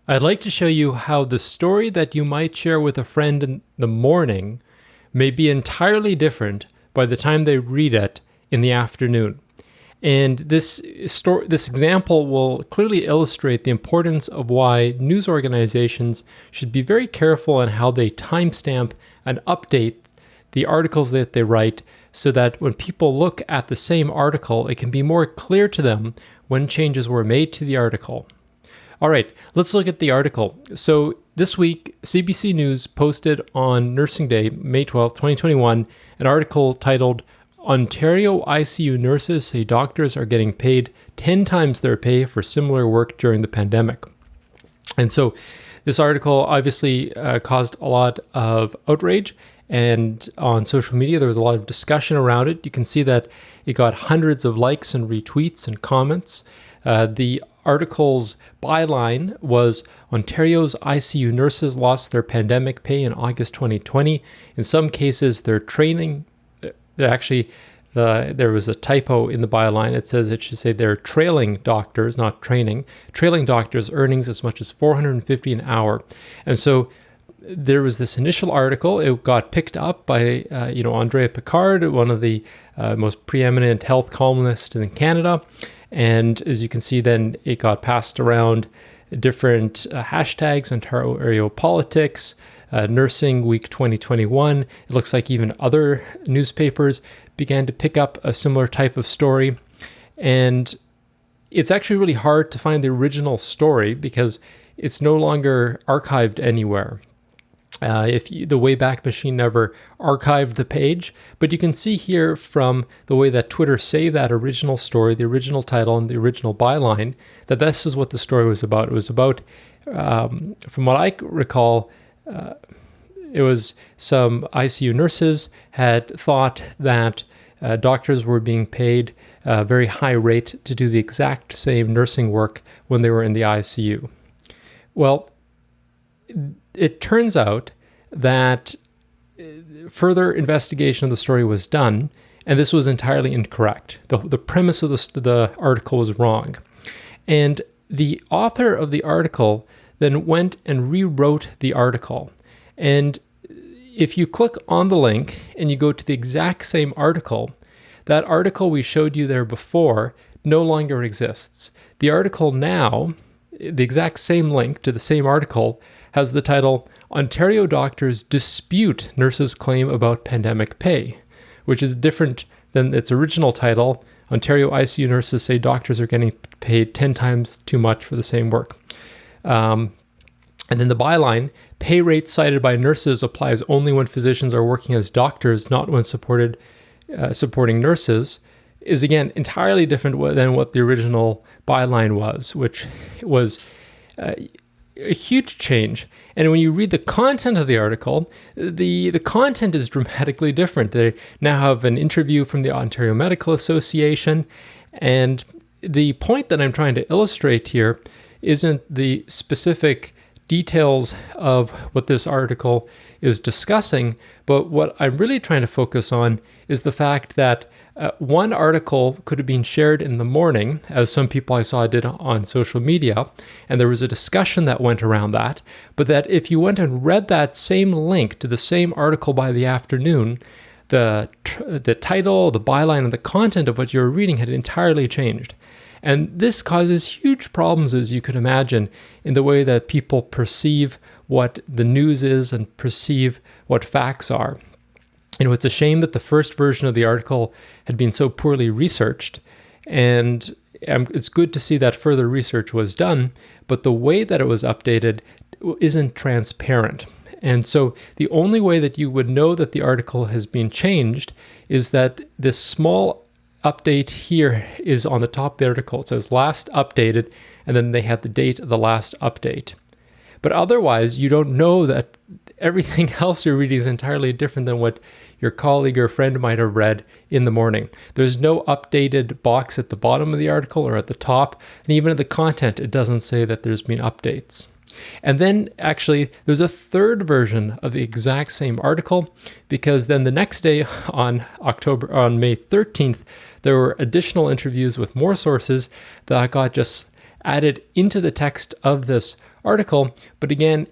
I'd like to show you how the story that you might share with a friend in the morning may be entirely different by the time they read it in the afternoon. And this example will clearly illustrate the importance of why news organizations should be very careful in how they timestamp and update the articles that they write, so that when people look at the same article, it can be more clear to them when changes were made to the article. All right, let's look at the article. So this week, CBC News posted on Nursing Day, May 12, 2021, an article titled, "Ontario ICU Nurses Say Doctors Are Getting Paid 10 Times Their Pay for Similar Work During the Pandemic." And so this article obviously caused a lot of outrage, and on social media there was a lot of discussion around it. You can see that it got hundreds of likes and retweets and comments. The article's byline was, "Ontario's ICU nurses lost their pandemic pay in August 2020. In some cases, their training..." There was a typo in the byline. It should say they're trailing doctors, not training. Trailing doctors' earnings as much as $450 an hour. And so there was this initial article. It got picked up by, Andrea Picard, one of the most preeminent health columnists in Canada. And as you can see, then it got passed around different hashtags: Ontario politics, Nursing Week 2021. It looks like even other newspapers began to pick up a similar type of story. And it's actually really hard to find the original story because it's no longer archived anywhere. The Wayback Machine never archived the page, but you can see here from the way that Twitter saved that original story, the original title, and the original byline, that this is what the story was about. It was about, from what I recall, it was some ICU nurses had thought that doctors were being paid a very high rate to do the exact same nursing work when they were in the ICU. Well, it turns out that further investigation of the story was done, and this was entirely incorrect. The premise of the article was wrong. And the author of the article then went and rewrote the article. And if you click on the link and you go to the exact same article, that article we showed you there before no longer exists. The article now, the exact same link to the same article, has the title, "Ontario Doctors Dispute Nurses' Claim About Pandemic Pay," which is different than its original title, "Ontario ICU Nurses Say Doctors Are Getting Paid 10 Times Too Much for the Same Work." And then the byline, "Pay rates cited by nurses applies only when physicians are working as doctors, not when supporting nurses," is again entirely different than what the original byline was, which was a huge change. And when you read the content of the article, the content is dramatically different. They now have an interview from the Ontario Medical Association. And the point that I'm trying to illustrate here isn't the specific details of what this article is discussing, but what I'm really trying to focus on is the fact that one article could have been shared in the morning, as some people I saw did on social media, and there was a discussion that went around that, but that if you went and read that same link to the same article by the afternoon, the title, the byline, and the content of what you were reading had entirely changed. And this causes huge problems, as you could imagine, in the way that people perceive what the news is and perceive what facts are. It's a shame that the first version of the article had been so poorly researched, and it's good to see that further research was done, but the way that it was updated isn't transparent. And so the only way that you would know that the article has been changed is that this small update here is on the top of the article. It says last updated, and then they had the date of the last update. But otherwise, you don't know that everything else you're reading is entirely different than what your colleague or friend might have read in the morning. There's no updated box at the bottom of the article or at the top, and even at the content, it doesn't say that there's been updates. And then actually, there's a third version of the exact same article, because then the next day on May 13th, there were additional interviews with more sources that got just added into the text of this article. But again,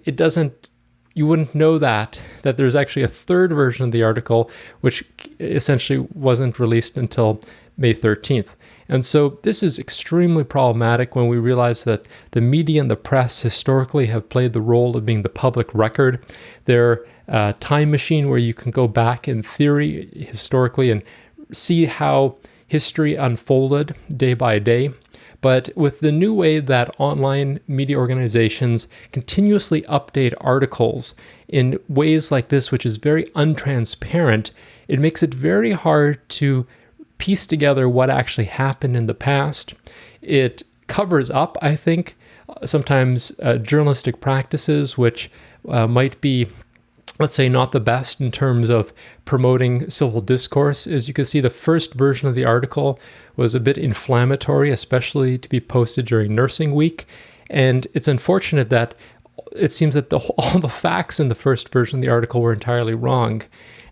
you wouldn't know that there's actually a third version of the article, which essentially wasn't released until May 13th. And so this is extremely problematic when we realize that the media and the press historically have played the role of being the public record. They're a time machine where you can go back in theory historically and see how history unfolded day by day. But with the new way that online media organizations continuously update articles in ways like this, which is very untransparent, it makes it very hard to piece together what actually happened in the past. It covers up, I think, sometimes journalistic practices which might be, let's say, not the best in terms of promoting civil discourse. As you can see, the first version of the article was a bit inflammatory, especially to be posted during Nursing Week. And it's unfortunate that it seems that all the facts in the first version of the article were entirely wrong.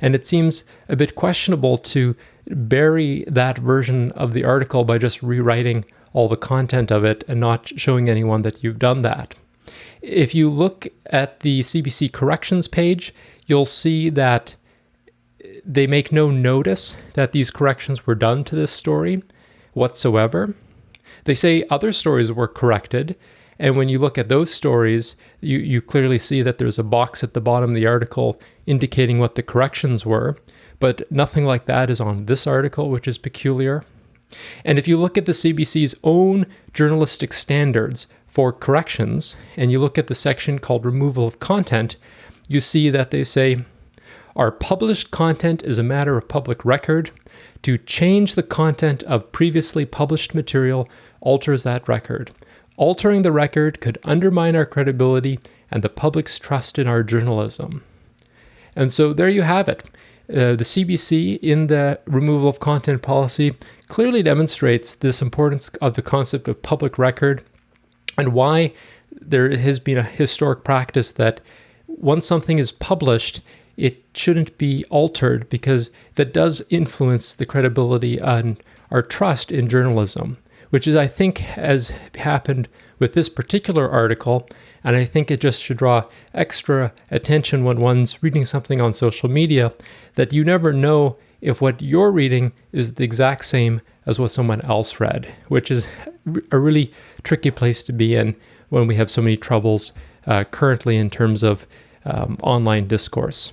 And it seems a bit questionable to bury that version of the article by just rewriting all the content of it and not showing anyone that you've done that. If you look at the CBC corrections page, you'll see that they make no notice that these corrections were done to this story whatsoever. They say other stories were corrected, and when you look at those stories, you clearly see that there's a box at the bottom of the article indicating what the corrections were, but nothing like that is on this article, which is peculiar. And if you look at the CBC's own journalistic standards for corrections, and you look at the section called removal of content, you see that they say, our published content is a matter of public record. To change the content of previously published material alters that record. Altering the record could undermine our credibility and the public's trust in our journalism. And so there you have it. The CBC in the removal of content policy clearly demonstrates this importance of the concept of public record and why there has been a historic practice that once something is published, it shouldn't be altered, because that does influence the credibility and our trust in journalism, which is, I think, has happened with this particular article. And I think it just should draw extra attention when one's reading something on social media, that you never know if what you're reading is the exact same as what someone else read, which is a really tricky place to be in when we have so many troubles currently in terms of online discourse.